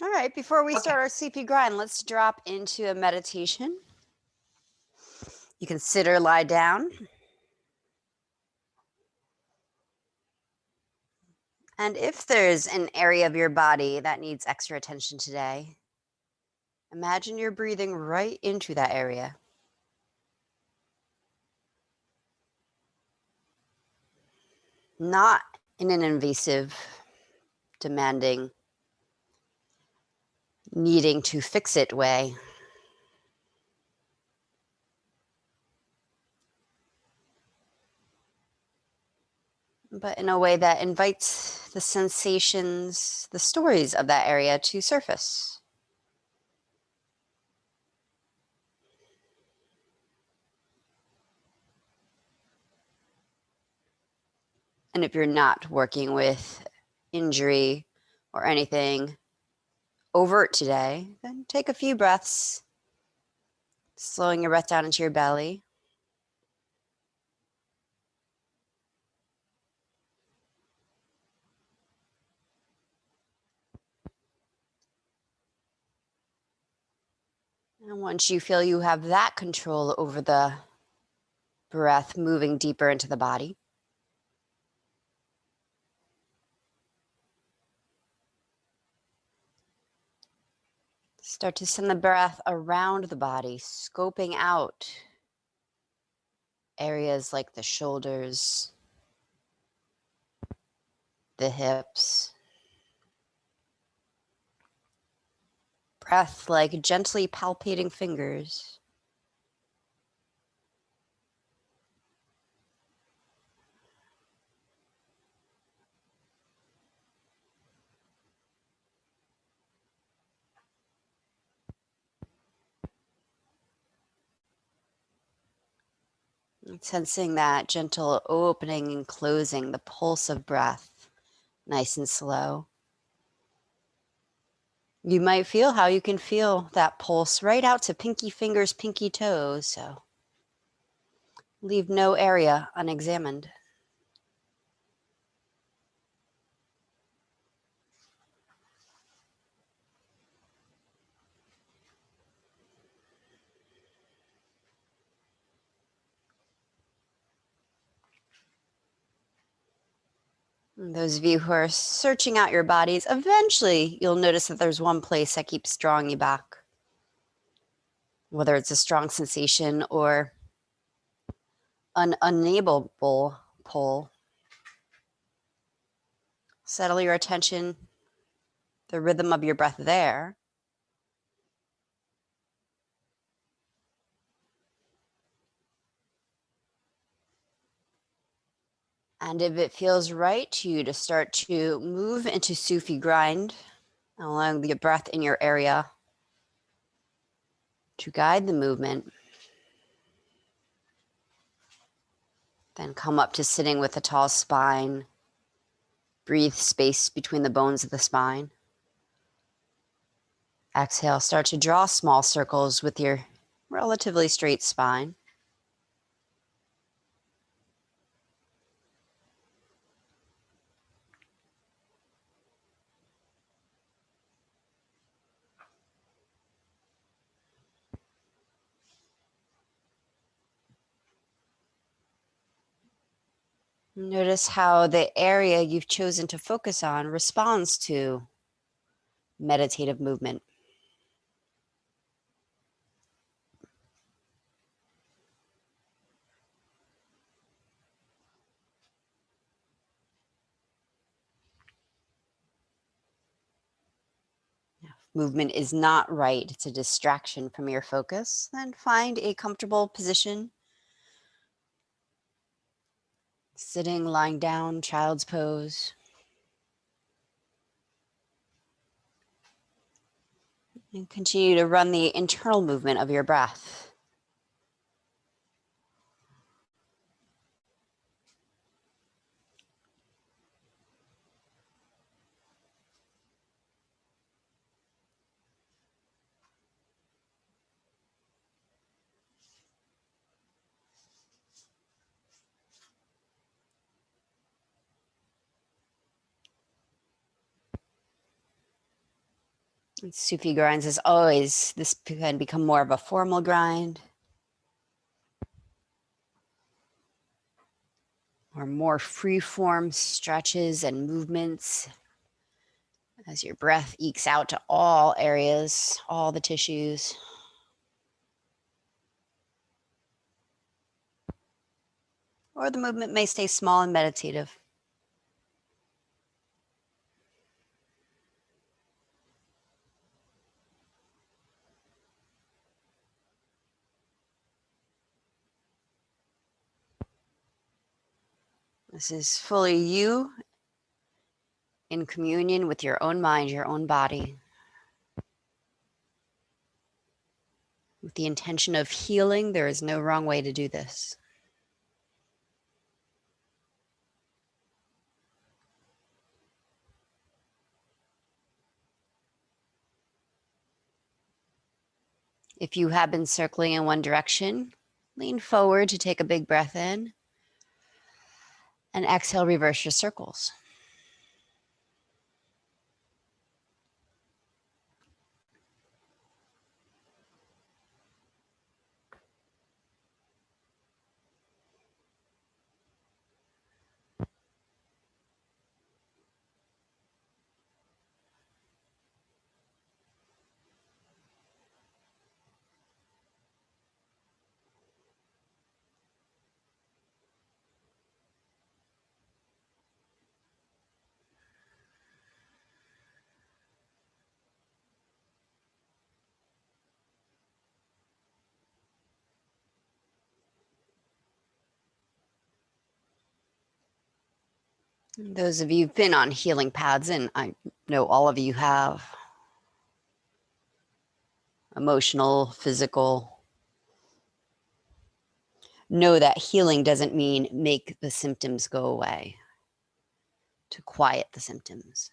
All right, before we start our Sufi Grind, let's drop into a meditation. You can sit or lie down. And if there's an area of your body that needs extra attention today, imagine you're breathing right into that area. Not in an invasive, demanding, needing to fix it way. But in a way that invites the sensations, the stories of that area to surface. And if you're not working with injury or anything overt today, then take a few breaths, slowing your breath down into your belly. And once you feel you have that control over the breath moving deeper into the body, start to send the breath around the body, scoping out areas like the shoulders, the hips. Breath like gently palpating fingers. And sensing that gentle opening and closing, the pulse of breath, nice and slow. You might feel how you can feel that pulse right out to pinky fingers, pinky toes. So leave no area unexamined. And those of you who are searching out your bodies, eventually you'll notice that there's one place that keeps drawing you back. Whether it's a strong sensation or an unable pull. Settle your attention, the rhythm of your breath there. And if it feels right to you to start to move into Sufi Grind, allowing the breath in your area to guide the movement, then come up to sitting with a tall spine. Breathe space between the bones of the spine. Exhale, start to draw small circles with your relatively straight spine. Notice how the area you've chosen to focus on responds to meditative movement. If movement is not right, it's a distraction from your focus, then find a comfortable position. Sitting, lying down, child's pose. And continue to run the internal movement of your breath. And Sufi grinds, as always, this can become more of a formal grind, or more free-form stretches and movements as your breath ekes out to all areas, all the tissues. Or the movement may stay small and meditative. This is fully you in communion with your own mind, your own body, with the intention of healing. There is no wrong way to do this. If you have been circling in one direction, lean forward to take a big breath in, and exhale, reverse your circles. Those of you who've been on healing paths, and I know all of you have, emotional, physical, know that healing doesn't mean make the symptoms go away, to quiet the symptoms.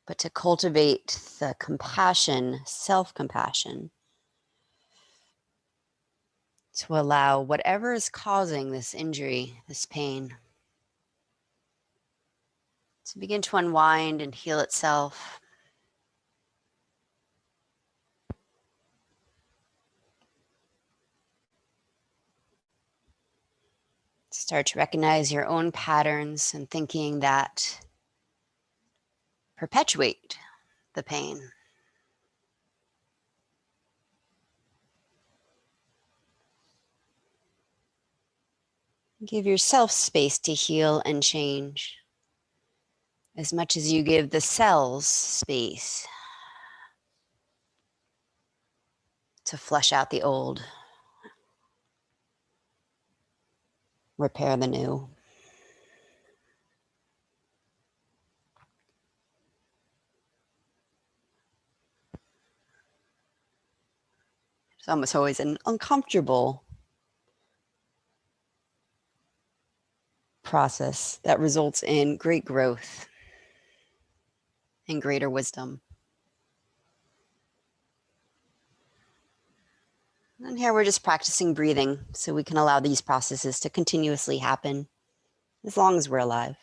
But to cultivate the compassion, self-compassion, to allow whatever is causing this injury, this pain, to begin to unwind and heal itself. Start to recognize your own patterns and thinking that perpetuate the pain. Give yourself space to heal and change as much as you give the cells space to flush out the old, repair the new. It's almost always an uncomfortable process that results in great growth and greater wisdom. And here we're just practicing breathing so we can allow these processes to continuously happen as long as we're alive.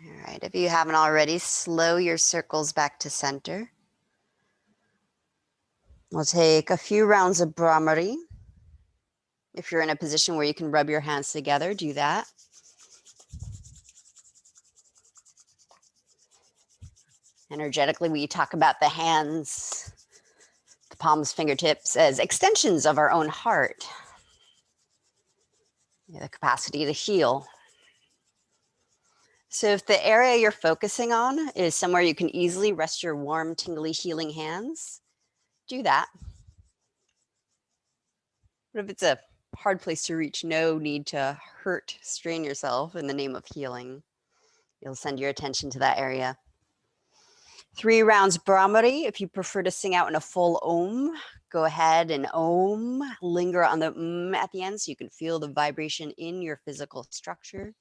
All right, if you haven't already, slow your circles back to center. We'll take a few rounds of Brahmari. If you're in a position where you can rub your hands together, do that. Energetically, we talk about the hands, the palms, fingertips as extensions of our own heart. The capacity to heal. So if the area you're focusing on is somewhere you can easily rest your warm, tingly, healing hands, do that. But if it's a hard place to reach, no need to hurt, strain yourself in the name of healing. You'll send your attention to that area. 3 rounds Brahmari. If you prefer to sing out in a full Om, go ahead and Om. Linger on the at the end so you can feel the vibration in your physical structure.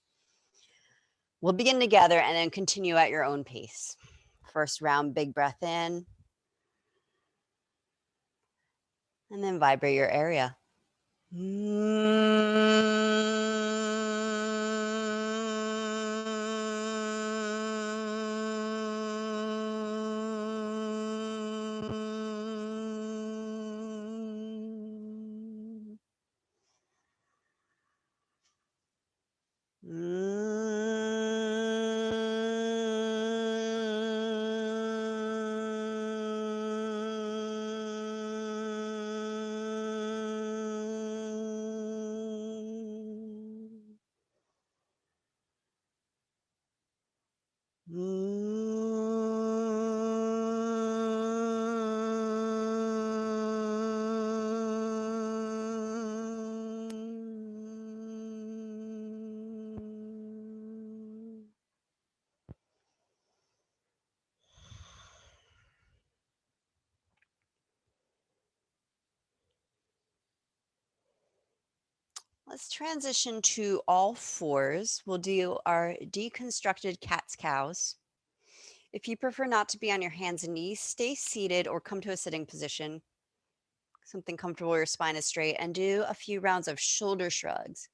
We'll begin together and then continue at your own pace. First round, big breath in. And then vibrate your area. Let's transition to all fours. We'll do our deconstructed cat's cows. If you prefer not to be on your hands and knees, stay seated or come to a sitting position, something comfortable where your spine is straight, and do a few rounds of shoulder shrugs.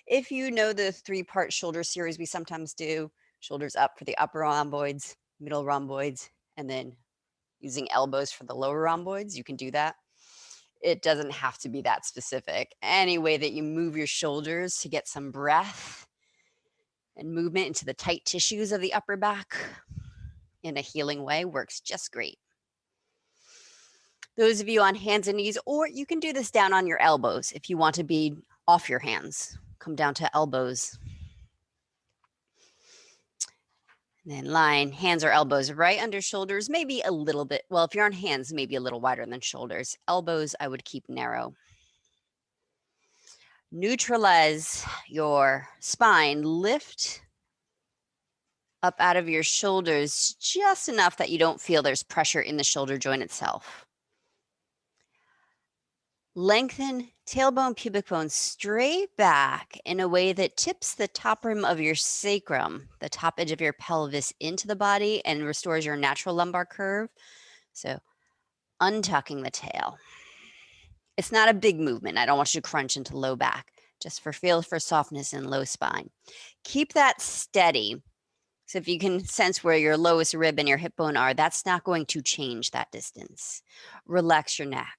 If you know the 3-part shoulder series we sometimes do, shoulders up for the upper rhomboids, middle rhomboids, and then using elbows for the lower rhomboids, you can do that. It doesn't have to be that specific. Any way that you move your shoulders to get some breath and movement into the tight tissues of the upper back in a healing way works just great. Those of you on hands and knees, or you can do this down on your elbows if you want to be off your hands. Come down to elbows. And then line hands or elbows right under shoulders, maybe a little bit. Well, if you're on hands, maybe a little wider than shoulders. Elbows, I would keep narrow. Neutralize your spine. Lift up out of your shoulders just enough that you don't feel there's pressure in the shoulder joint itself. Lengthen tailbone, pubic bone straight back in a way that tips the top rim of your sacrum, the top edge of your pelvis, into the body and restores your natural lumbar curve. So untucking the tail. It's not a big movement. I don't want you to crunch into low back, just feel for softness in low spine. Keep that steady. So if you can sense where your lowest rib and your hip bone are, that's not going to change that distance. Relax your neck.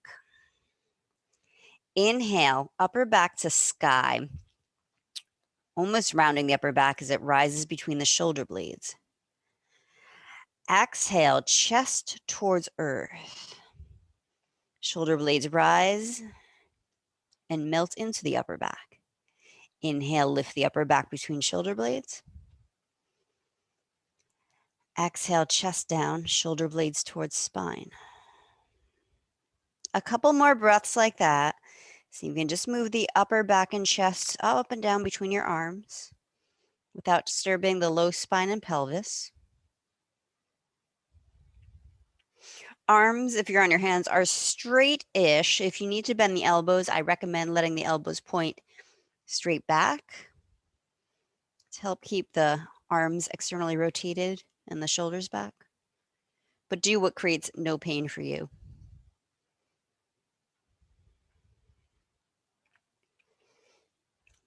Inhale, upper back to sky, almost rounding the upper back as it rises between the shoulder blades. Exhale, chest towards earth. Shoulder blades rise and melt into the upper back. Inhale, lift the upper back between shoulder blades. Exhale, chest down, shoulder blades towards spine. A couple more breaths like that. So you can just move the upper back and chest up and down between your arms without disturbing the low spine and pelvis. Arms, if you're on your hands, are straight-ish. If you need to bend the elbows, I recommend letting the elbows point straight back to help keep the arms externally rotated and the shoulders back. But do what creates no pain for you.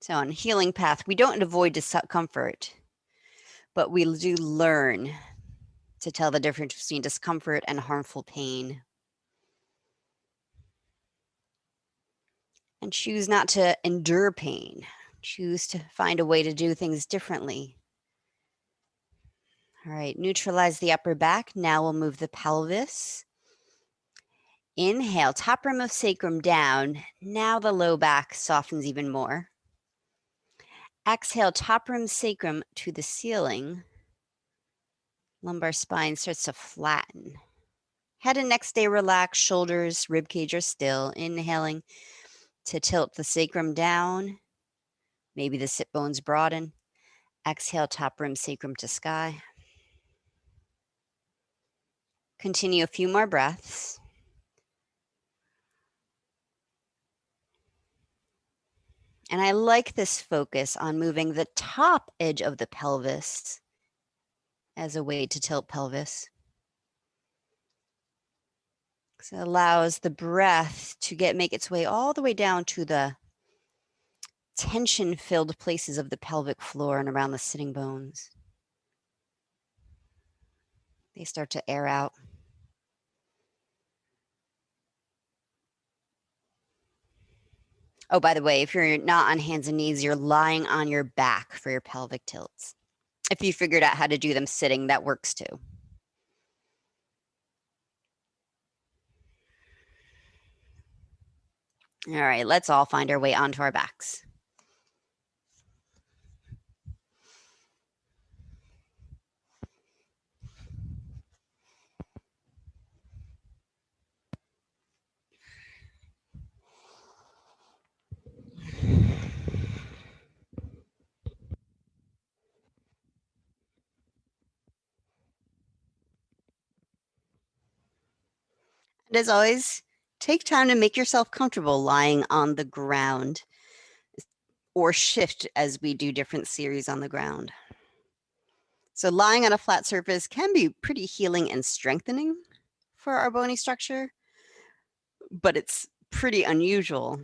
So on healing path, we don't avoid discomfort, but we do learn to tell the difference between discomfort and harmful pain. And choose not to endure pain. Choose to find a way to do things differently. All right, neutralize the upper back. Now we'll move the pelvis. Inhale, top rim of sacrum down. Now the low back softens even more. Exhale, top rim sacrum to the ceiling. Lumbar spine starts to flatten. Head and neck stay relaxed. Shoulders, rib cage are still. Inhaling to tilt the sacrum down. Maybe the sit bones broaden. Exhale, top rim sacrum to sky. Continue a few more breaths. And I like this focus on moving the top edge of the pelvis as a way to tilt pelvis. So it allows the breath to make its way all the way down to the tension-filled places of the pelvic floor and around the sitting bones. They start to air out. Oh, by the way, if you're not on hands and knees, you're lying on your back for your pelvic tilts. If you figured out how to do them sitting, that works too. All right, let's all find our way onto our backs. And as always, take time to make yourself comfortable lying on the ground or shift as we do different series on the ground. So lying on a flat surface can be pretty healing and strengthening for our bony structure, but it's pretty unusual.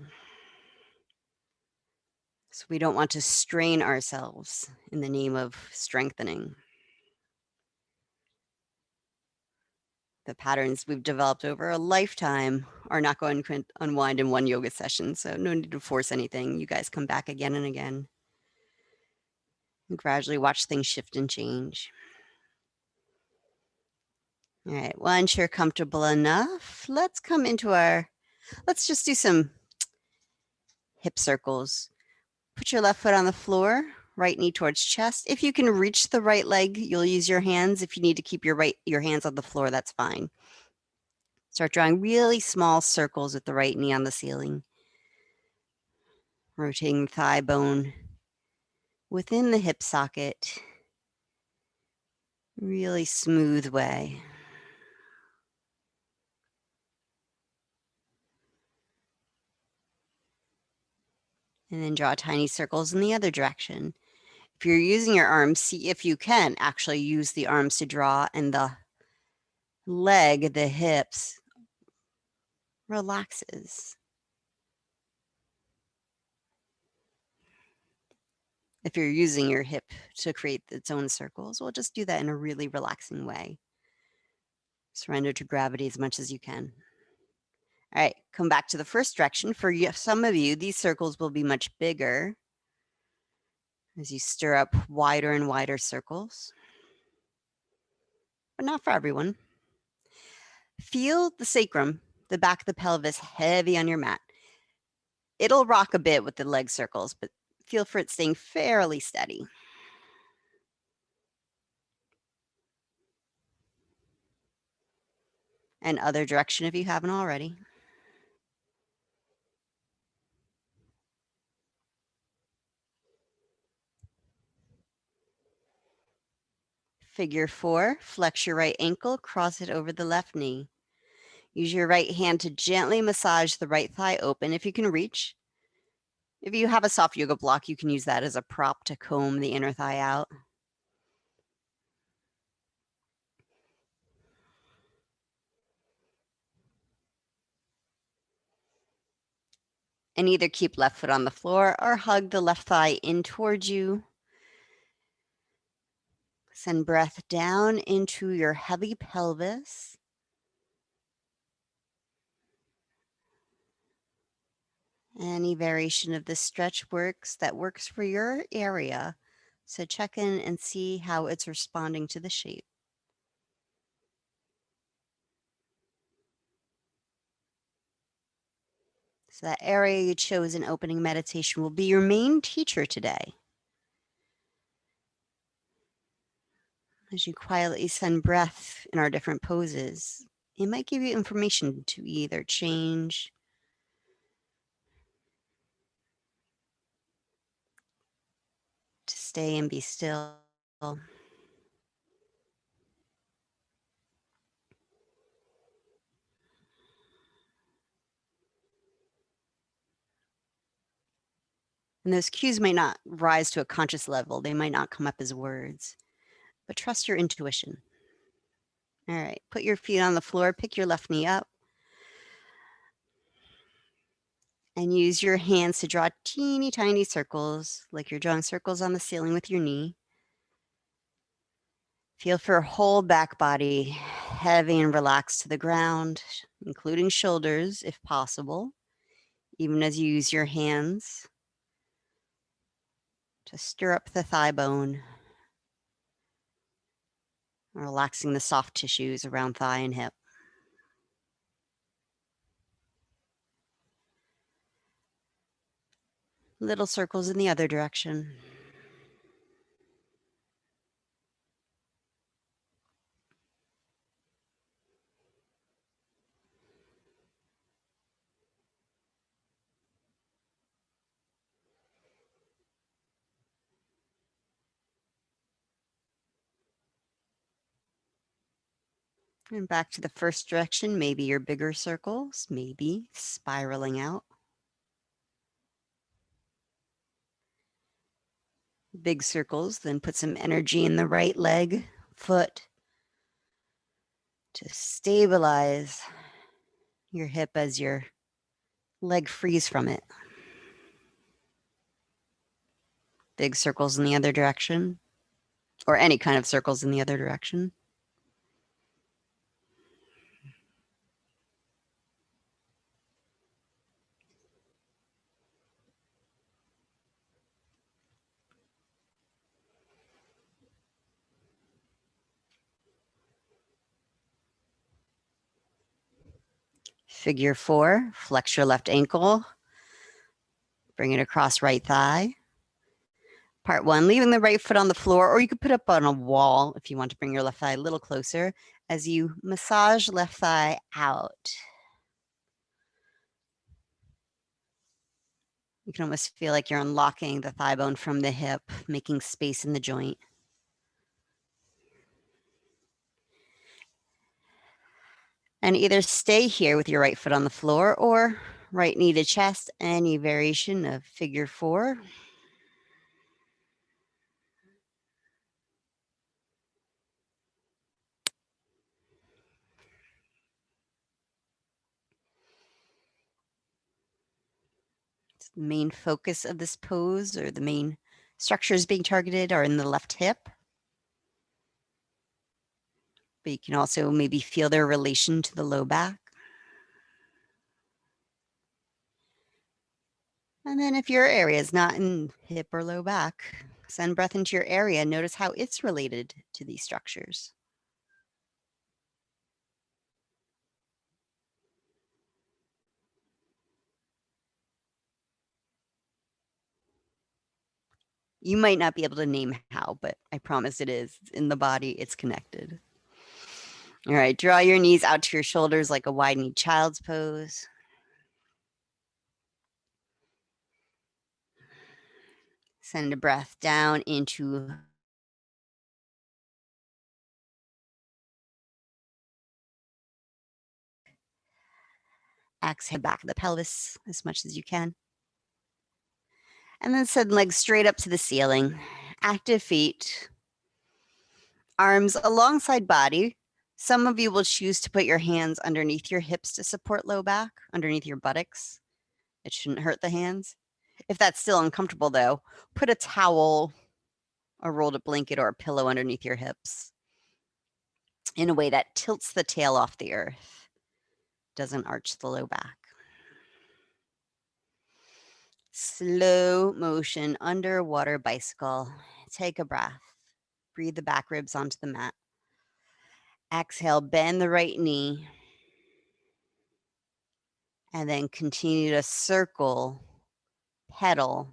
So we don't want to strain ourselves in the name of strengthening. The patterns we've developed over a lifetime are not going to unwind in one yoga session, so no need to force anything. You guys come back again and again and gradually watch things shift and change. All right, once you're comfortable enough, let's just do some hip circles. Put your left foot on the floor, right knee towards chest. If you can reach the right leg, you'll use your hands. If you need to keep your hands on the floor, that's fine. Start drawing really small circles with the right knee on the ceiling. Rotating the thigh bone within the hip socket. Really smooth way. And then draw tiny circles in the other direction. If you're using your arms, see if you can actually use the arms to draw, and the leg, the hips, relaxes. If you're using your hip to create its own circles, well, just do that in a really relaxing way. Surrender to gravity as much as you can. All right, come back to the first direction. For some of you, these circles will be much bigger as you stir up wider and wider circles, but not for everyone. Feel the sacrum, the back of the pelvis, heavy on your mat. It'll rock a bit with the leg circles, but feel for it staying fairly steady. And other direction if you haven't already. Figure 4, flex your right ankle, cross it over the left knee. Use your right hand to gently massage the right thigh open if you can reach. If you have a soft yoga block, you can use that as a prop to comb the inner thigh out. And either keep left foot on the floor or hug the left thigh in towards you. Send breath down into your heavy pelvis. Any variation of this stretch that works for your area. So check in and see how it's responding to the shape. So that area you chose in opening meditation will be your main teacher today. As you quietly send breath in our different poses, it might give you information to either change, to stay and be still. And those cues might not rise to a conscious level. They might not come up as words, but trust your intuition. All right, put your feet on the floor, pick your left knee up, And use your hands to draw teeny tiny circles, like you're drawing circles on the ceiling with your knee. Feel for your whole back body, heavy and relaxed to the ground, including shoulders if possible, even as you use your hands to stir up the thigh bone, relaxing the soft tissues around thigh and hip. Little circles in the other direction. And back to the first direction, maybe your bigger circles, maybe spiraling out. Big circles, then put some energy in the right leg, foot to stabilize your hip as your leg frees from it. Big circles in the other direction, or any kind of circles in the other direction. Figure 4, flex your left ankle, bring it across right thigh. Part 1, leaving the right foot on the floor, or you could put up on a wall if you want to bring your left thigh a little closer as you massage left thigh out. You can almost feel like you're unlocking the thigh bone from the hip, making space in the joint. And either stay here with your right foot on the floor or right knee to chest, any variation of figure 4. The main focus of this pose, or the main structures being targeted, are in the left hip. But you can also maybe feel their relation to the low back. And then if your area is not in hip or low back, send breath into your area and notice how it's related to these structures. You might not be able to name how, but I promise it is. In the body, it's connected. All right, draw your knees out to your shoulders like a wide-kneed child's pose. Send a breath down into exhale back of the pelvis as much as you can. And then send legs straight up to the ceiling. Active feet, arms alongside body. Some of you will choose to put your hands underneath your hips to support low back, underneath your buttocks. It shouldn't hurt the hands. If that's still uncomfortable though, put a towel, a rolled up blanket, or a pillow underneath your hips in a way that tilts the tail off the earth, doesn't arch the low back. Slow motion underwater bicycle. Take a breath. Breathe the back ribs onto the mat. Exhale, bend the right knee. And then continue to circle, pedal,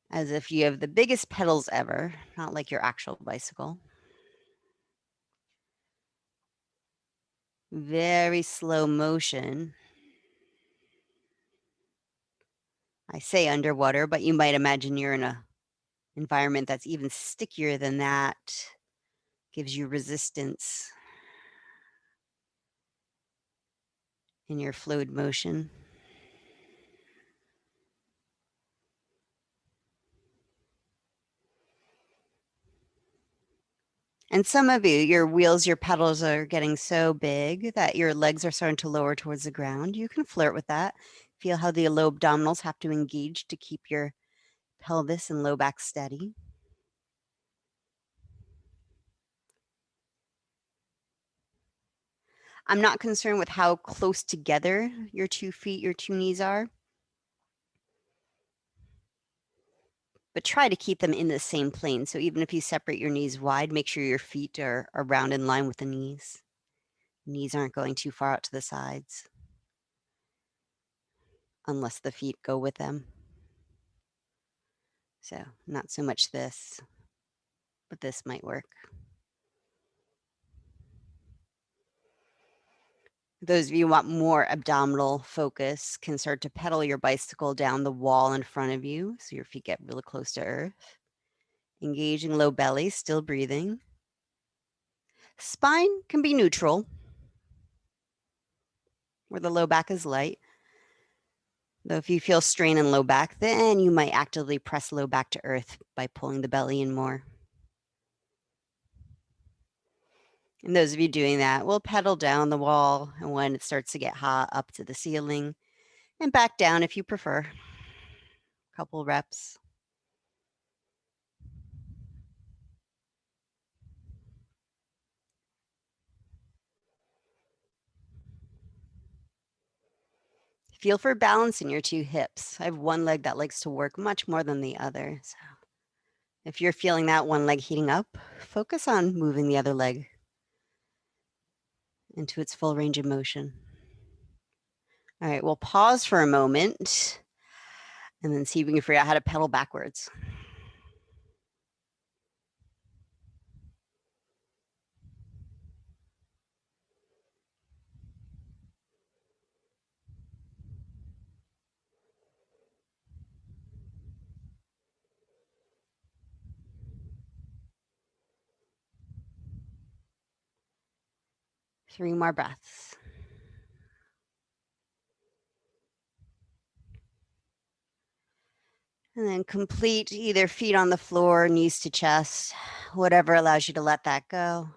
as if you have the biggest pedals ever, not like your actual bicycle. Very slow motion. I say underwater, but you might imagine you're in a environment that's even stickier than that. Gives you resistance in your fluid motion. And some of you, your wheels, your pedals are getting so big that your legs are starting to lower towards the ground. You can flirt with that. Feel how the low abdominals have to engage to keep your pelvis and low back steady. I'm not concerned with how close together your 2 feet, your 2 knees are, but try to keep them in the same plane. So even if you separate your knees wide, make sure your feet are around in line with the knees. Knees aren't going too far out to the sides, unless the feet go with them. So not so much this, but this might work. Those of you who want more abdominal focus can start to pedal your bicycle down the wall in front of you so your feet get really close to earth. Engaging low belly, still breathing. Spine can be neutral, where the low back is light. Though if you feel strain in low back, then you might actively press low back to earth by pulling the belly in more. And those of you doing that will pedal down the wall, and when it starts to get hot, up to the ceiling and back down if you prefer. Couple reps. Feel for balance in your 2 hips. I have one leg that likes to work much more than the other. So if you're feeling that one leg heating up, focus on moving the other leg into its full range of motion. All right, we'll pause for a moment and then see if we can figure out how to pedal backwards. Three more breaths. And then complete either feet on the floor, knees to chest, whatever allows you to let that go.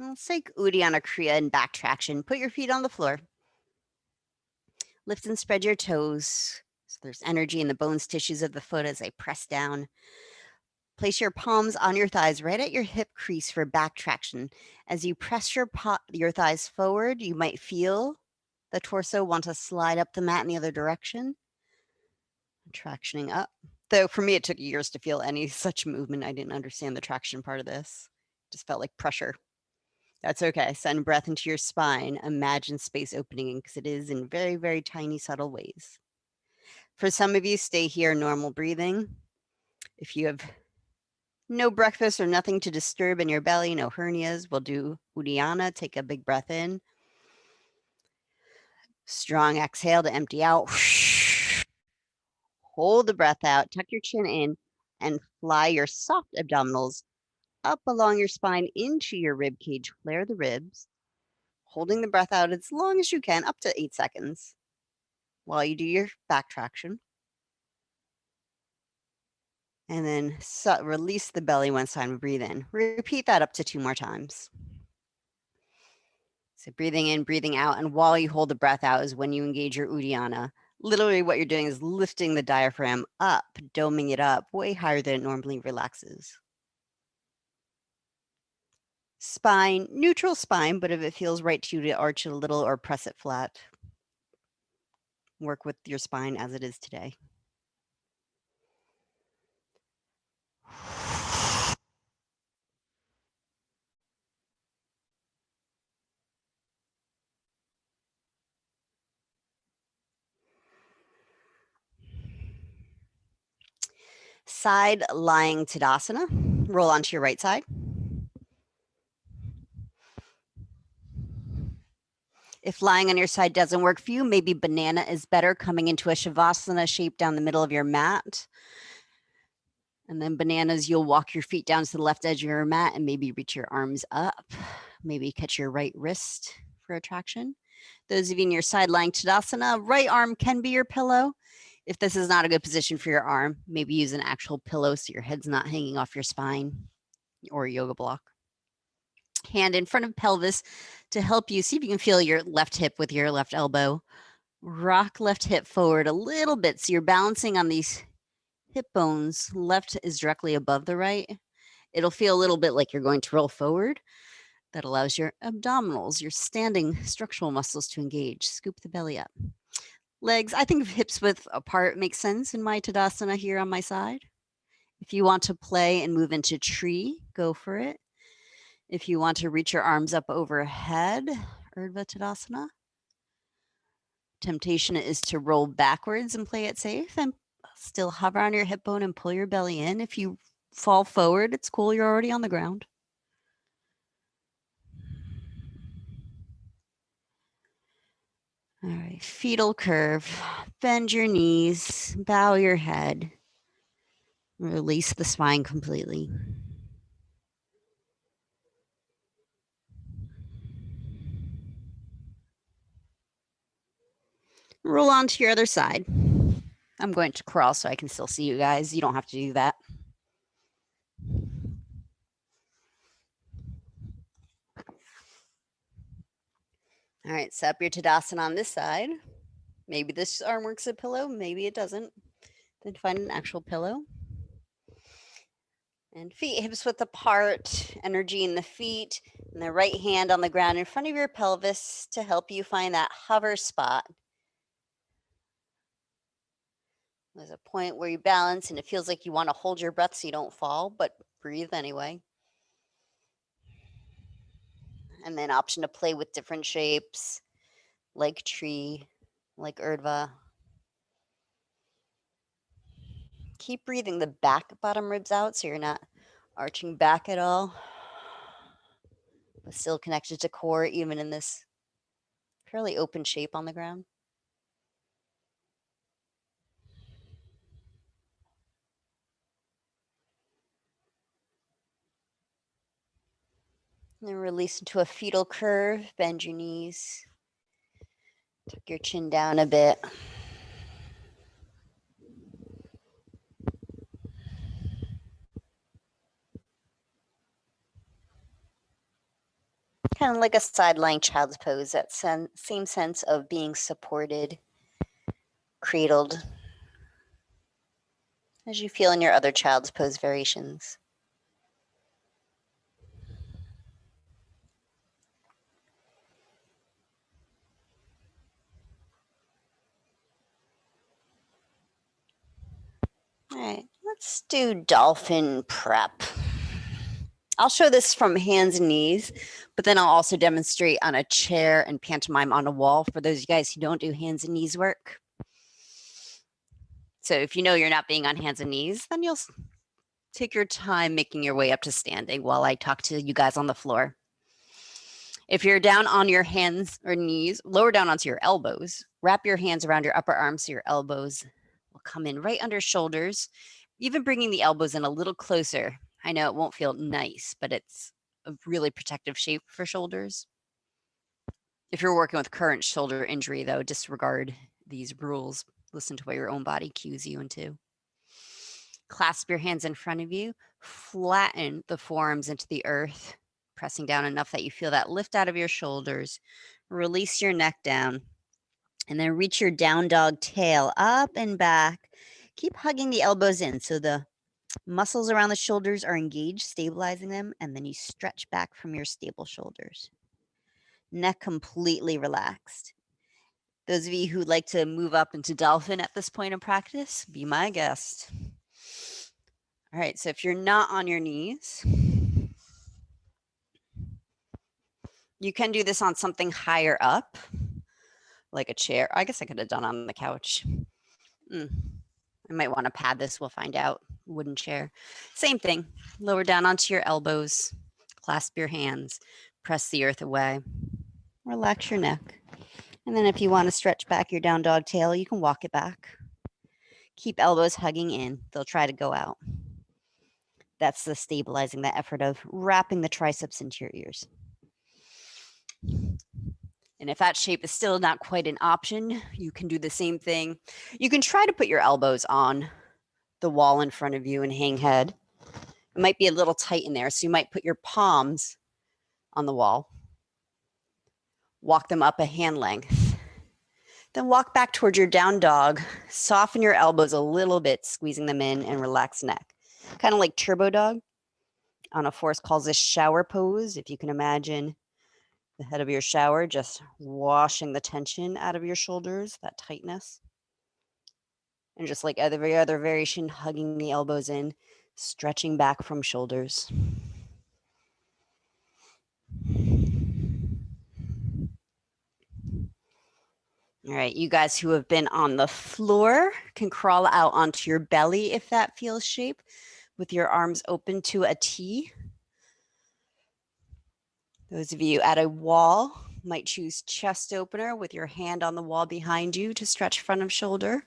Let's take Uddiyana Kriya and back traction. Put your feet on the floor. Lift and spread your toes. So there's energy in the bones, tissues of the foot as they press down. Place your palms on your thighs right at your hip crease for back traction. As you press your thighs forward, you might feel the torso want to slide up the mat in the other direction. Tractioning up. Though for me, it took years to feel any such movement. I didn't understand the traction part of this. Just felt like pressure. That's okay. Send breath into your spine. Imagine space opening because it is in very, very tiny, subtle ways. For some of you, stay here, normal breathing. If you have no breakfast or nothing to disturb in your belly, no hernias, we'll do Uddiyana. Take a big breath in. Strong exhale to empty out. Hold the breath out, tuck your chin in, and fly your soft abdominals up along your spine into your rib cage. Flare the ribs, holding the breath out as long as you can, up to 8 seconds, while you do your back traction. And then release the belly once time to breathe in. Repeat that up to 2 more times. So breathing in, breathing out, and while you hold the breath out is when you engage your Uddiyana. Literally what you're doing is lifting the diaphragm up, doming it up way higher than it normally relaxes. Spine, neutral spine, but if it feels right to you to arch it a little or press it flat, work with your spine as it is today. Side lying Tadasana. Roll onto your right side. If lying on your side doesn't work for you, maybe banana is better, coming into a Shavasana shape down the middle of your mat. And then bananas, you'll walk your feet down to the left edge of your mat and maybe reach your arms up. Maybe catch your right wrist for a traction. Those of you in your side lying Tadasana, right arm can be your pillow. If this is not a good position for your arm, maybe use an actual pillow so your head's not hanging off your spine or a yoga block. Hand in front of pelvis to help you. See if you can feel your left hip with your left elbow. Rock left hip forward a little bit so you're balancing on these hip bones. Left is directly above the right. It'll feel a little bit like you're going to roll forward. That allows your abdominals, your standing structural muscles to engage. Scoop the belly up. Legs, I think hips width apart makes sense in my Tadasana here on my side. If you want to play and move into tree, go for it. If you want to reach your arms up overhead, Urdhva Tadasana. Temptation is to roll backwards and play it safe and still hover on your hip bone and pull your belly in. If you fall forward, it's cool, you're already on the ground. All right, fetal curve. Bend your knees, bow your head. Release the spine completely. Roll on to your other side. I'm going to crawl so I can still see you guys. You don't have to do that. All right, set up your Tadasana on this side. Maybe this arm works as a pillow, maybe it doesn't. Then find an actual pillow. And feet hips width apart, energy in the feet, and the right hand on the ground in front of your pelvis to help you find that hover spot. There's a point where you balance and it feels like you want to hold your breath so you don't fall, but breathe anyway. And then option to play with different shapes, like tree, like Urdhva. Keep breathing the back bottom ribs out so you're not arching back at all, but still connected to core even in this fairly open shape on the ground. And then release into a fetal curve, bend your knees, tuck your chin down a bit. Kind of like a side-lying child's pose, that same sense of being supported, cradled, as you feel in your other child's pose variations. All right, let's do Dolphin Prep. I'll show this from hands and knees, but then I'll also demonstrate on a chair and pantomime on a wall for those of you guys who don't do hands and knees work. So if you know you're not being on hands and knees, then you'll take your time making your way up to standing while I talk to you guys on the floor. If you're down on your hands or knees, lower down onto your elbows, wrap your hands around your upper arms so your elbows will come in right under shoulders, even bringing the elbows in a little closer. I know it won't feel nice, but it's a really protective shape for shoulders. If you're working with current shoulder injury, though, disregard these rules. Listen to what your own body cues you into. Clasp your hands in front of you, flatten the forearms into the earth, pressing down enough that you feel that lift out of your shoulders. Release your neck down, and then reach your down dog tail up and back. Keep hugging the elbows in so the muscles around the shoulders are engaged, stabilizing them, and then you stretch back from your stable shoulders. Neck completely relaxed. Those of you who'd like to move up into dolphin at this point in practice, be my guest. All right, so if you're not on your knees, you can do this on something higher up, like a chair. I guess I could have done on the couch. I might want to pad this, we'll find out. Wooden chair. Same thing, lower down onto your elbows, clasp your hands, press the earth away. Relax your neck. And then if you want to stretch back your down dog tail, you can walk it back. Keep elbows hugging in. They'll try to go out. That's the stabilizing, the effort of wrapping the triceps into your ears. And if that shape is still not quite an option, you can do the same thing. You can try to put your elbows on the wall in front of you and hang head. It might be a little tight in there, so you might put your palms on the wall. Walk them up a hand length. Then walk back towards your down dog. Soften your elbows a little bit, squeezing them in, and relax neck. Kind of like turbo dog. Ana Forrest calls this shower pose. If you can imagine the head of your shower, just washing the tension out of your shoulders, that tightness. And just like every other variation, hugging the elbows in, stretching back from shoulders. All right, you guys who have been on the floor can crawl out onto your belly if that feels shape, with your arms open to a T. Those of you at a wall might choose chest opener with your hand on the wall behind you to stretch front of shoulder.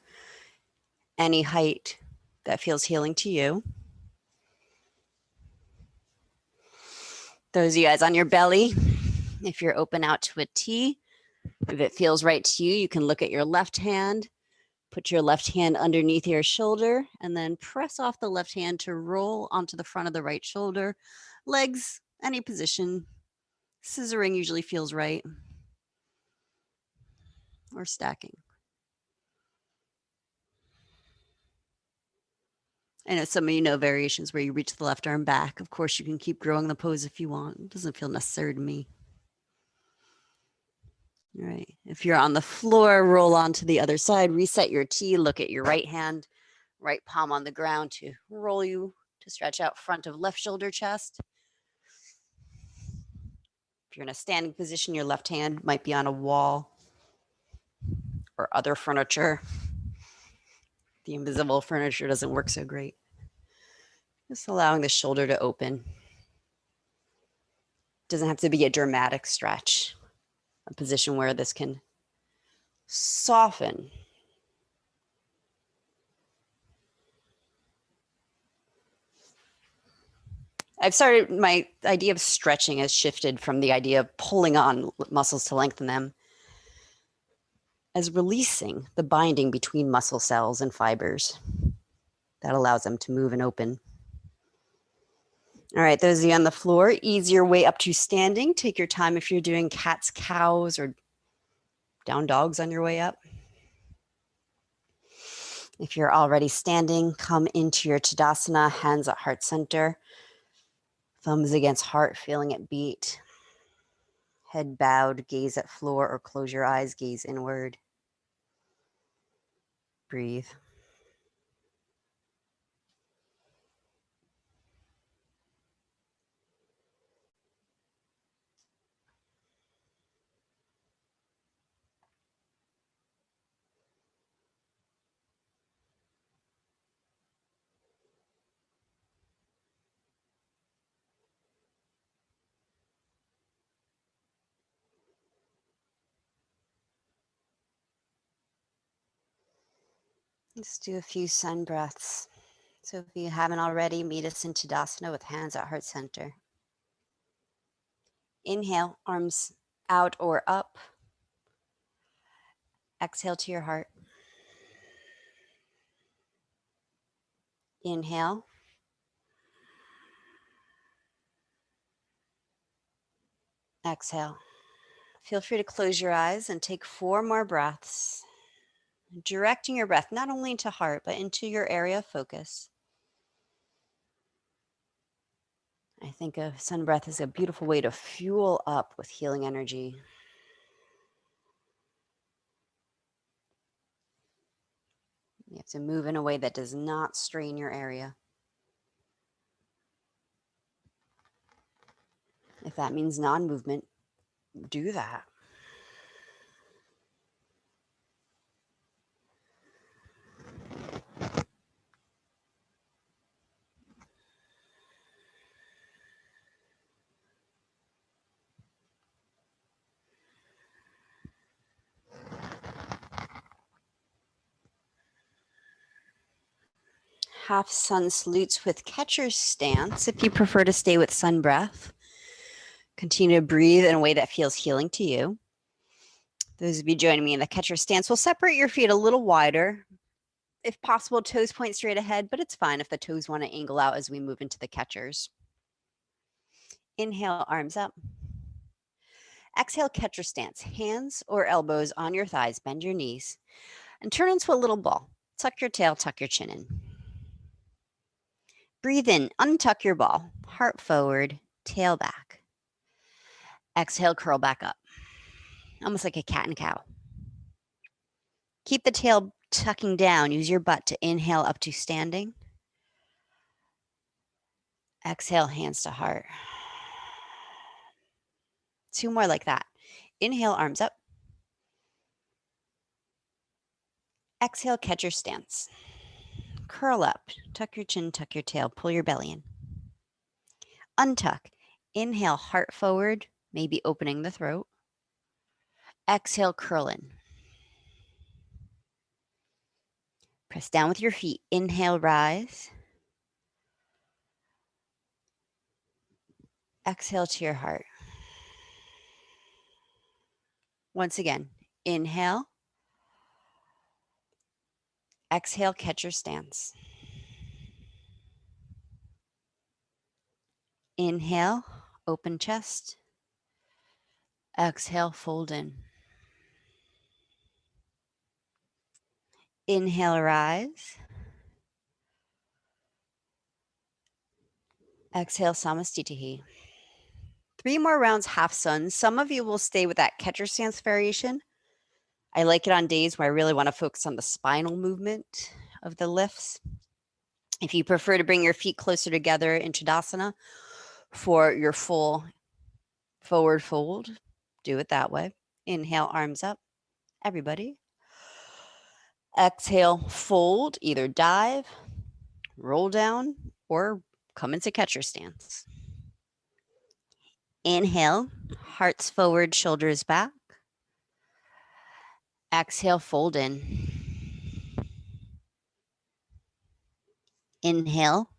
Any height that feels healing to you. Those of you guys on your belly, if you're open out to a T, if it feels right to you, you can look at your left hand, put your left hand underneath your shoulder, and then press off the left hand to roll onto the front of the right shoulder. Legs, any position. Scissoring usually feels right. Or stacking. I know some of you know variations where you reach the left arm back. Of course, you can keep growing the pose if you want. It doesn't feel necessary to me. All right. If you're on the floor, roll on to the other side, reset your T, look at your right hand, right palm on the ground to roll you to stretch out front of left shoulder, chest. If you're in a standing position, your left hand might be on a wall or other furniture. The invisible furniture doesn't work so great. Just allowing the shoulder to open. Doesn't have to be a dramatic stretch. A position where this can soften. I've started, my idea of stretching has shifted from the idea of pulling on muscles to lengthen them as releasing the binding between muscle cells and fibers that allows them to move and open. All right, those of you on the floor, ease your way up to standing. Take your time if you're doing cats, cows, or down dogs on your way up. If you're already standing, come into your Tadasana, hands at heart center, thumbs against heart, feeling it beat. Head bowed, gaze at floor, or close your eyes, gaze inward. Breathe. Let's do a few sun breaths. So if you haven't already, meet us in Tadasana with hands at heart center. Inhale, arms out or up. Exhale to your heart. Inhale. Exhale. Feel free to close your eyes and take 4 more breaths. Directing your breath not only into heart, but into your area of focus. I think a sun breath is a beautiful way to fuel up with healing energy. You have to move in a way that does not strain your area. If that means non-movement, do that. half sun salutes with catcher stance. If you prefer to stay with sun breath, continue to breathe in a way that feels healing to you. Those of you joining me in the catcher stance will separate your feet a little wider. If possible, toes point straight ahead, but it's fine if the toes want to angle out as we move into the catchers. Inhale, arms up. Exhale, catcher stance. Hands or elbows on your thighs, bend your knees, and turn into a little ball. Tuck your tail, tuck your chin in. Breathe in, untuck your ball, heart forward, tail back. Exhale, curl back up, almost like a cat and cow. Keep the tail tucking down. Use your butt to inhale up to standing. Exhale, hands to heart. 2 more like that. Inhale, arms up. Exhale, catcher stance. Curl up, tuck your chin, tuck your tail, pull your belly in. Untuck. Inhale, heart forward, maybe opening the throat. Exhale, curl in. Press down with your feet. Inhale, rise. Exhale to your heart. Once again, inhale. Exhale, catcher stance. Inhale, open chest. Exhale, fold in. Inhale, rise. Exhale, Samastitihi. 3 more rounds, half sun. Some of you will stay with that catcher stance variation. I like it on days where I really want to focus on the spinal movement of the lifts. If you prefer to bring your feet closer together in Tadasana for your full forward fold, do it that way. Inhale, arms up. Everybody. Exhale, fold, either dive, roll down, or come into catcher stance. Inhale, hearts forward, shoulders back. Exhale, fold in. Inhale,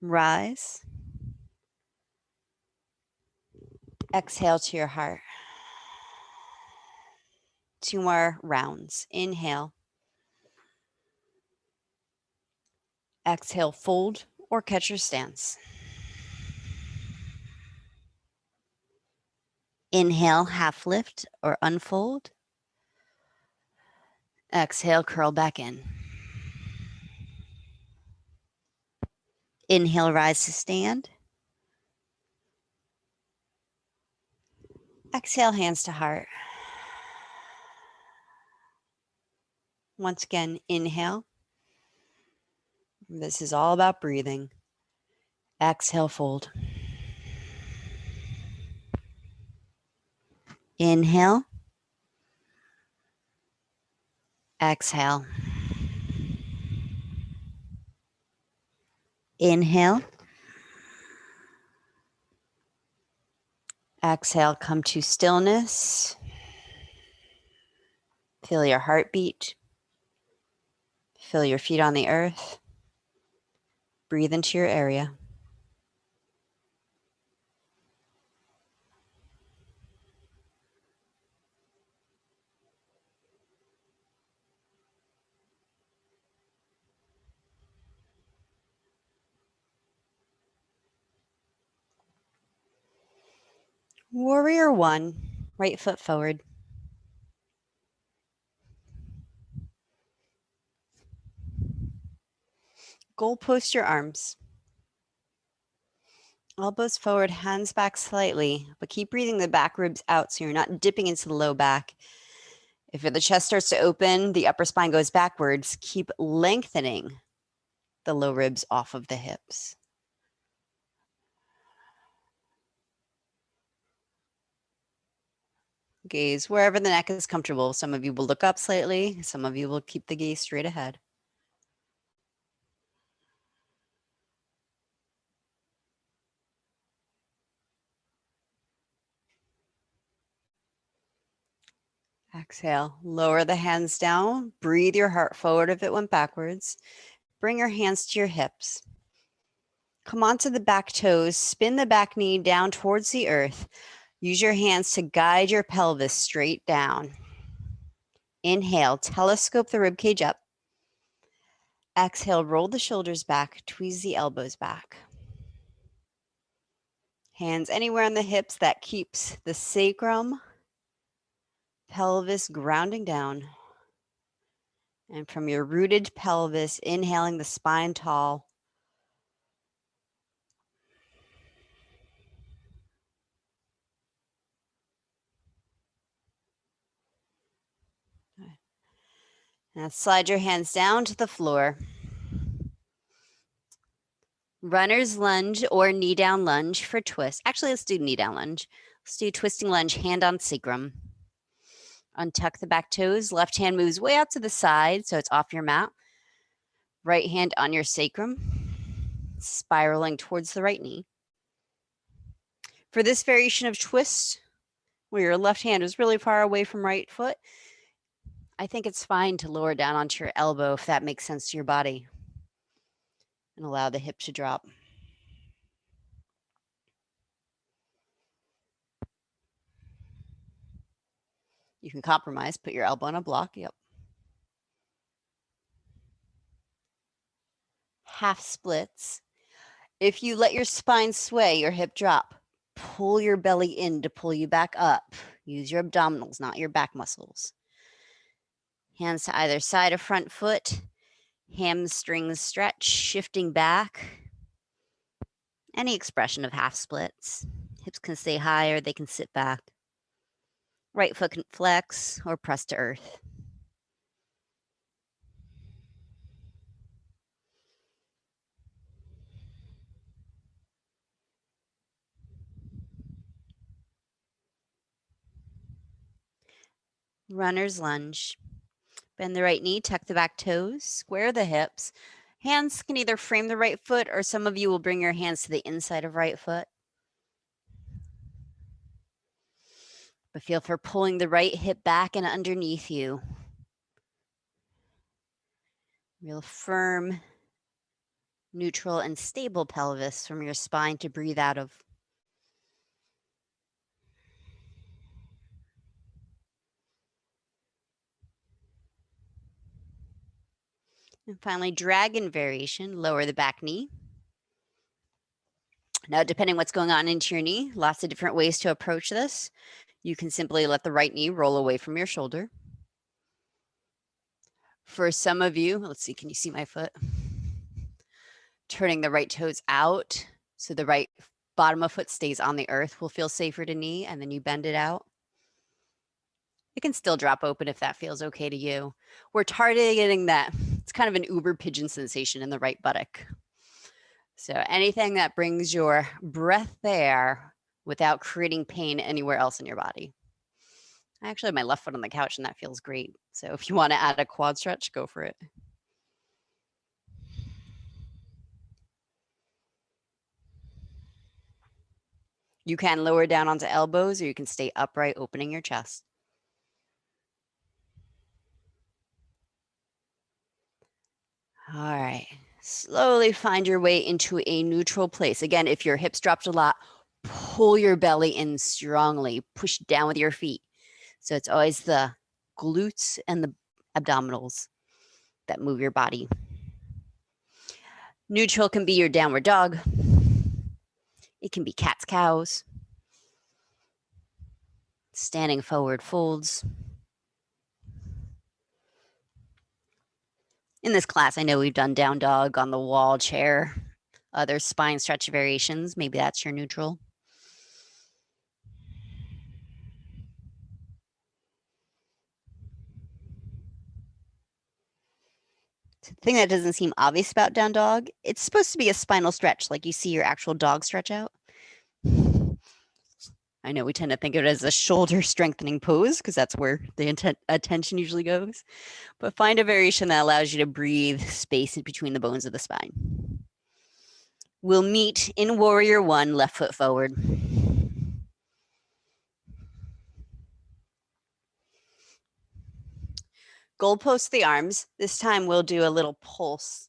rise. Exhale to your heart. 2 more rounds. Inhale. Exhale, fold or catcher stance. Inhale, half lift or unfold. Exhale, curl back in. Inhale, rise to stand. Exhale, hands to heart. Once again, inhale. This is all about breathing. Exhale, fold. Inhale. Exhale. Inhale. Exhale, come to stillness. Feel your heartbeat. Feel your feet on the earth. Breathe into your area. Warrior 1, right foot forward. Goal post your arms. Elbows forward, hands back slightly, but keep breathing the back ribs out so you're not dipping into the low back. If the chest starts to open, the upper spine goes backwards. Keep lengthening the low ribs off of the hips. Gaze wherever the neck is comfortable. Some of you will look up slightly. Some of you will keep the gaze straight ahead. Exhale, lower the hands down. Breathe your heart forward if it went backwards. Bring your hands to your hips. Come onto the back toes, spin the back knee down towards the earth. Use your hands to guide your pelvis straight down. Inhale, telescope the ribcage up. Exhale, roll the shoulders back, tweeze the elbows back. Hands anywhere on the hips, that keeps the sacrum, pelvis grounding down. And from your rooted pelvis, inhaling the spine tall. Now slide your hands down to the floor. Runner's lunge or knee down lunge for twist. Actually, let's do knee down lunge. Let's do twisting lunge, hand on sacrum. Untuck the back toes. Left hand moves way out to the side, so it's off your mat. Right hand on your sacrum, spiraling towards the right knee. For this variation of twist, where your left hand is really far away from right foot, I think it's fine to lower down onto your elbow if that makes sense to your body, and allow the hip to drop. You can compromise, put your elbow on a block. Yep. Half splits. If you let your spine sway, your hip drop, pull your belly in to pull you back up. Use your abdominals, not your back muscles. Hands to either side of front foot. Hamstrings stretch, shifting back. Any expression of half splits. Hips can stay high or they can sit back. Right foot can flex or press to earth. Runner's lunge. Bend the right knee, tuck the back toes, square the hips. Hands can either frame the right foot, or some of you will bring your hands to the inside of right foot. But feel for pulling the right hip back and underneath you. Real firm, neutral, and stable pelvis from your spine to breathe out of. And finally, dragon variation, lower the back knee. Now, depending what's going on into your knee, lots of different ways to approach this. You can simply let the right knee roll away from your shoulder. For some of you, let's see, can you see my foot? Turning the right toes out so the right bottom of foot stays on the earth will feel safer to knee, and then you bend it out. It can still drop open if that feels okay to you. We're targeting that. It's kind of an uber pigeon sensation in the right buttock. So anything that brings your breath there without creating pain anywhere else in your body. I actually have my left foot on the couch and that feels great. So if you want to add a quad stretch, go for it. You can lower down onto elbows, or you can stay upright, opening your chest. All right. Slowly find your way into a neutral place. Again, if your hips dropped a lot, pull your belly in strongly. Push down with your feet. So it's always the glutes and the abdominals that move your body. Neutral can be your downward dog. It can be cat's cows. Standing forward folds. In this class, I know we've done down dog, on the wall, chair, other spine stretch variations. Maybe that's your neutral. The thing that doesn't seem obvious about down dog, it's supposed to be a spinal stretch, like you see your actual dog stretch out. I know we tend to think of it as a shoulder strengthening pose because that's where the attention usually goes. But find a variation that allows you to breathe space in between the bones of the spine. We'll meet in Warrior One, left foot forward. Goalpost the arms. This time we'll do a little pulse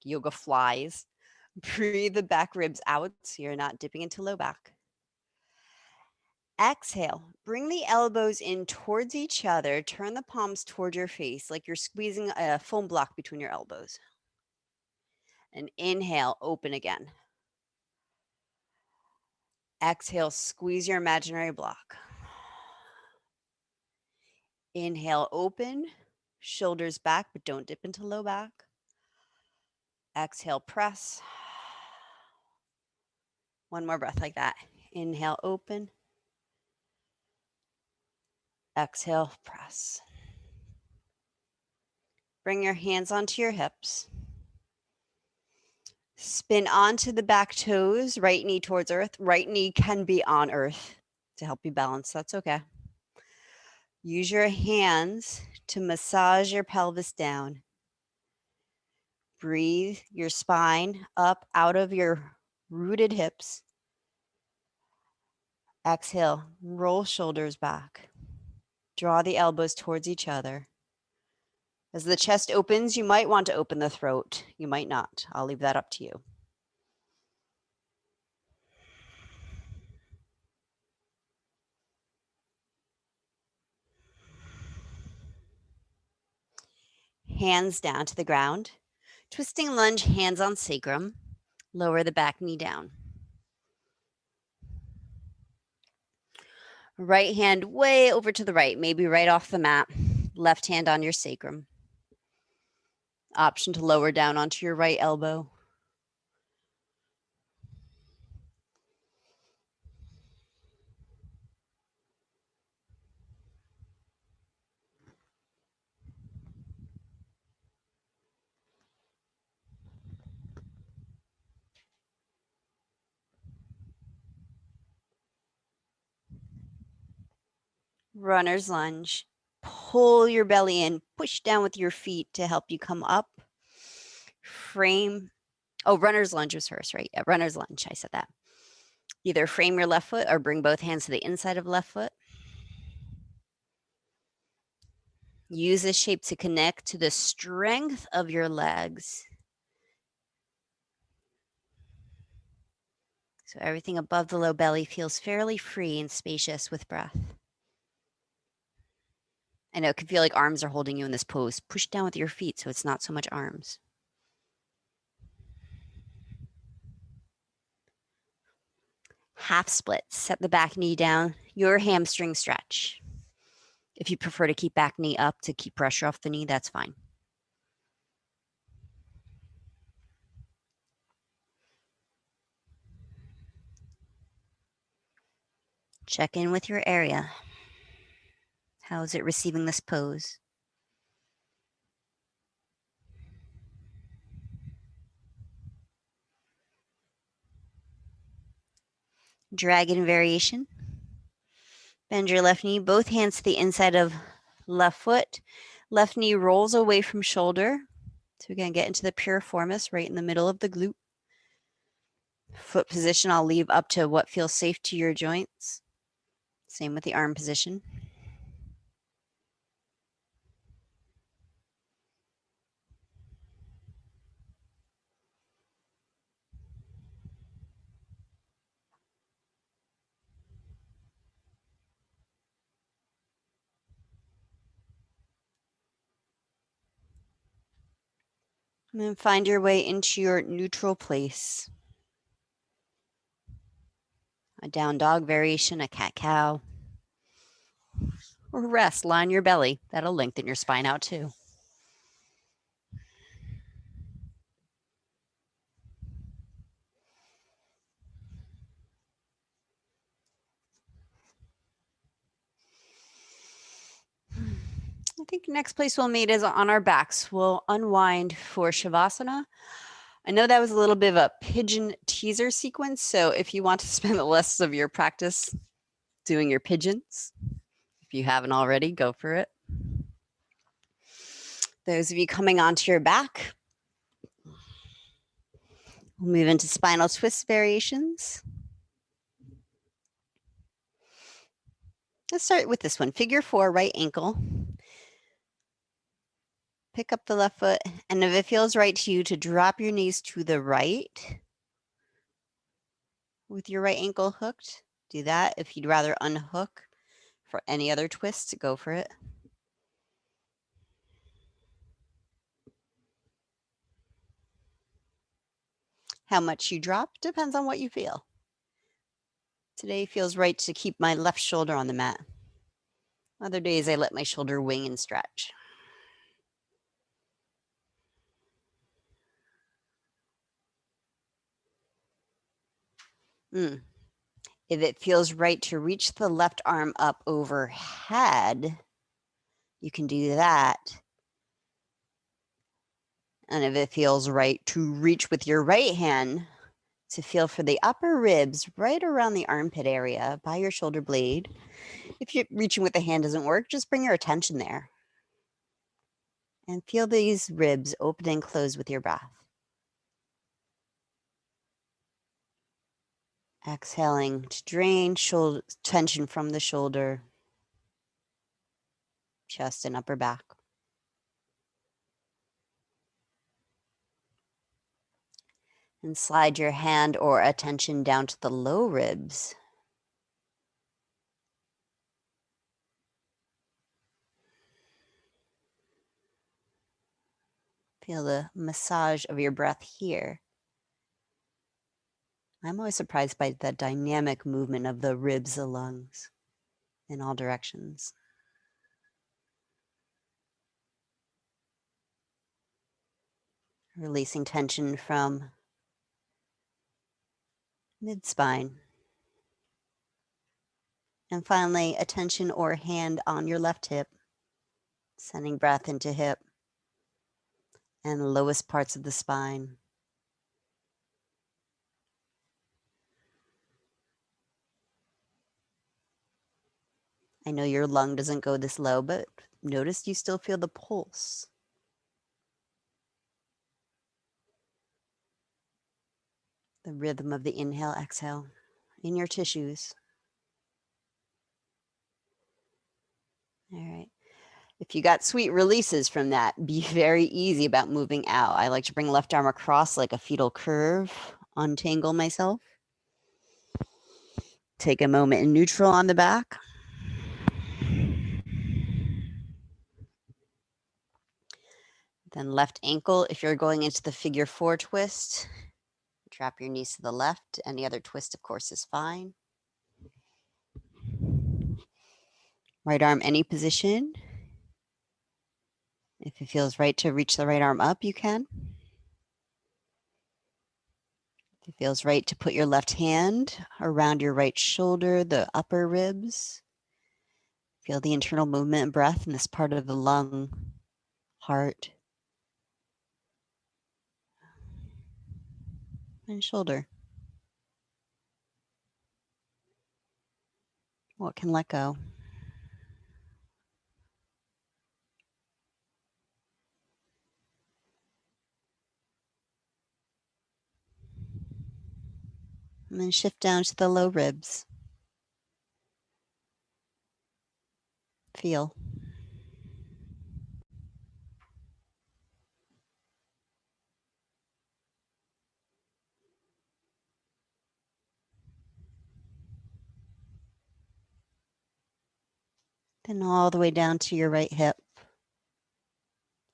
like yoga flies. Breathe the back ribs out so you're not dipping into low back. Exhale, bring the elbows in towards each other. Turn the palms toward your face like you're squeezing a foam block between your elbows. And inhale, open again. Exhale, squeeze your imaginary block. Inhale, open, shoulders back, but don't dip into low back. Exhale, press. One more breath like that. Inhale, open. Exhale, press. Bring your hands onto your hips. Spin onto the back toes, right knee towards earth. Right knee can be on earth to help you balance. That's okay. Use your hands to massage your pelvis down. Breathe your spine up out of your rooted hips. Exhale, roll shoulders back. Draw the elbows towards each other. As the chest opens, you might want to open the throat. You might not. I'll leave that up to you. Hands down to the ground. Twisting lunge, hands on sacrum. Lower the back knee down. Right hand way over to the right, maybe right off the mat. Left hand on your sacrum. Option to lower down onto your right elbow. Runner's lunge. Pull your belly in, push down with your feet to help you come up. Frame. Oh, runner's lunge was first, right? Yeah, runner's lunge. I said that. Either frame your left foot or bring both hands to the inside of left foot. Use this shape to connect to the strength of your legs. So everything above the low belly feels fairly free and spacious with breath. I know it can feel like arms are holding you in this pose. Push down with your feet so it's not so much arms. Half split. Set the back knee down. Your hamstring stretch. If you prefer to keep back knee up to keep pressure off the knee, that's fine. Check in with your area. How is it receiving this pose? Dragon variation. Bend your left knee, both hands to the inside of left foot. Left knee rolls away from shoulder. So we're going to get into the piriformis right in the middle of the glute. Foot position I'll leave up to what feels safe to your joints. Same with the arm position. And then find your way into your neutral place. A down dog variation, a cat-cow. Or rest, line your belly. That'll lengthen your spine out too. I think next place we'll meet is on our backs. We'll unwind for Shavasana. I know that was a little bit of a pigeon teaser sequence, so if you want to spend the rest of your practice doing your pigeons, if you haven't already, go for it. Those of you coming onto your back, we'll move into spinal twist variations. Let's start with this one. Figure 4, right ankle. Pick up the left foot, and if it feels right to you to drop your knees to the right with your right ankle hooked, do that. If you'd rather unhook for any other twist, go for it. How much you drop depends on what you feel. Today feels right to keep my left shoulder on the mat. Other days I let my shoulder wing and stretch. If it feels right to reach the left arm up overhead, you can do that. And if it feels right to reach with your right hand to feel for the upper ribs right around the armpit area by your shoulder blade. If you're reaching with the hand doesn't work, just bring your attention there. And feel these ribs open and close with your breath. Exhaling to drain tension from the shoulder, chest, and upper back. And slide your hand or attention down to the low ribs. Feel the massage of your breath here. I'm always surprised by the dynamic movement of the ribs, the lungs, in all directions. Releasing tension from mid-spine. And finally, attention or hand on your left hip, sending breath into hip and the lowest parts of the spine. I know your lung doesn't go this low, but notice you still feel the pulse. The rhythm of the inhale, exhale in your tissues. All right. If you got sweet releases from that, be very easy about moving out. I like to bring left arm across like a fetal curve, untangle myself. Take a moment in neutral on the back. Then left ankle, if you're going into the figure 4 twist, drop your knees to the left. Any other twist, of course, is fine. Right arm, any position. If it feels right to reach the right arm up, you can. If it feels right to put your left hand around your right shoulder, the upper ribs. Feel the internal movement and breath in this part of the lung, heart, and shoulder. What can let go? And then shift down to the low ribs. Feel. Then all the way down to your right hip,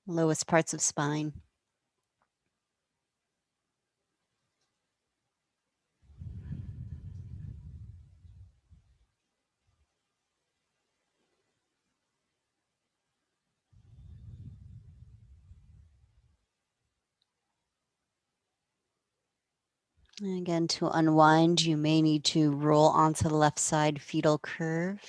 lowest parts of spine. And again, to unwind, you may need to roll onto the left side, fetal curve.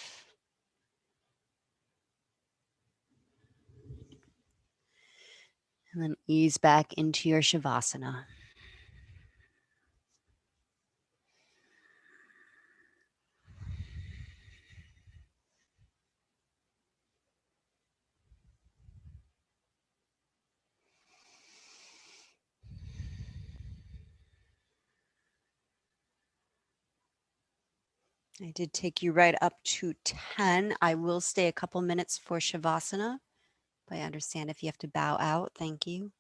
And then ease back into your Shavasana. I did take you right up to 10. I will stay a couple minutes for Shavasana, I understand if you have to bow out. Thank you.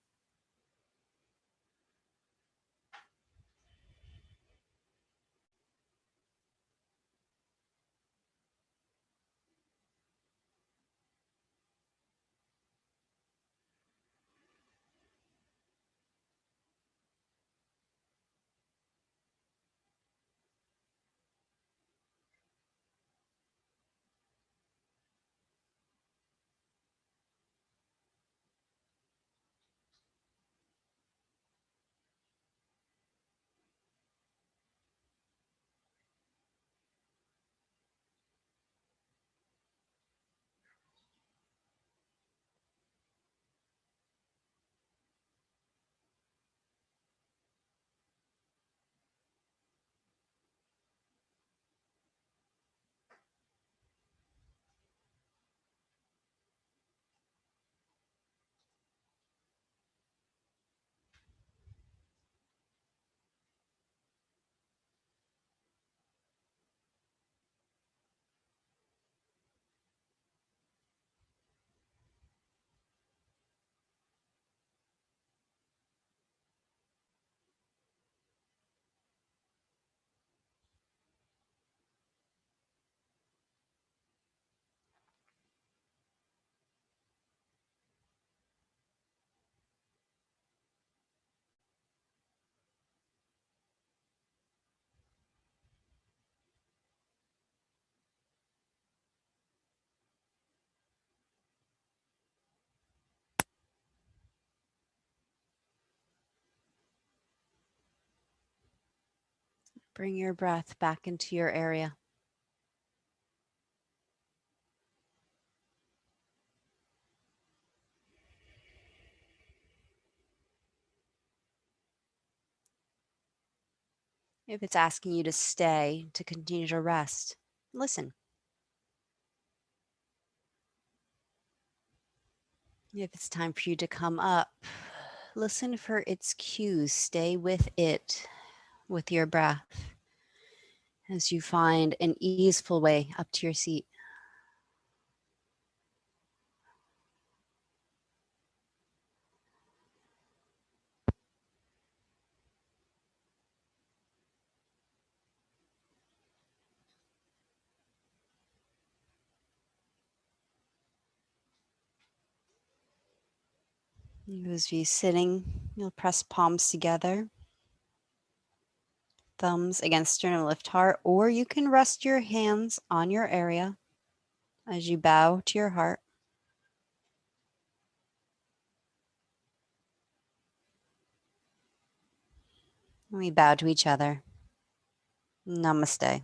Bring your breath back into your area. If it's asking you to stay, to continue to rest, listen. If it's time for you to come up, listen for its cues. Stay with it, with your breath, as you find an easeful way up to your seat. As you sitting, you'll press palms together, thumbs against sternum, lift heart, or you can rest your hands on your area as you bow to your heart. We bow to each other. Namaste.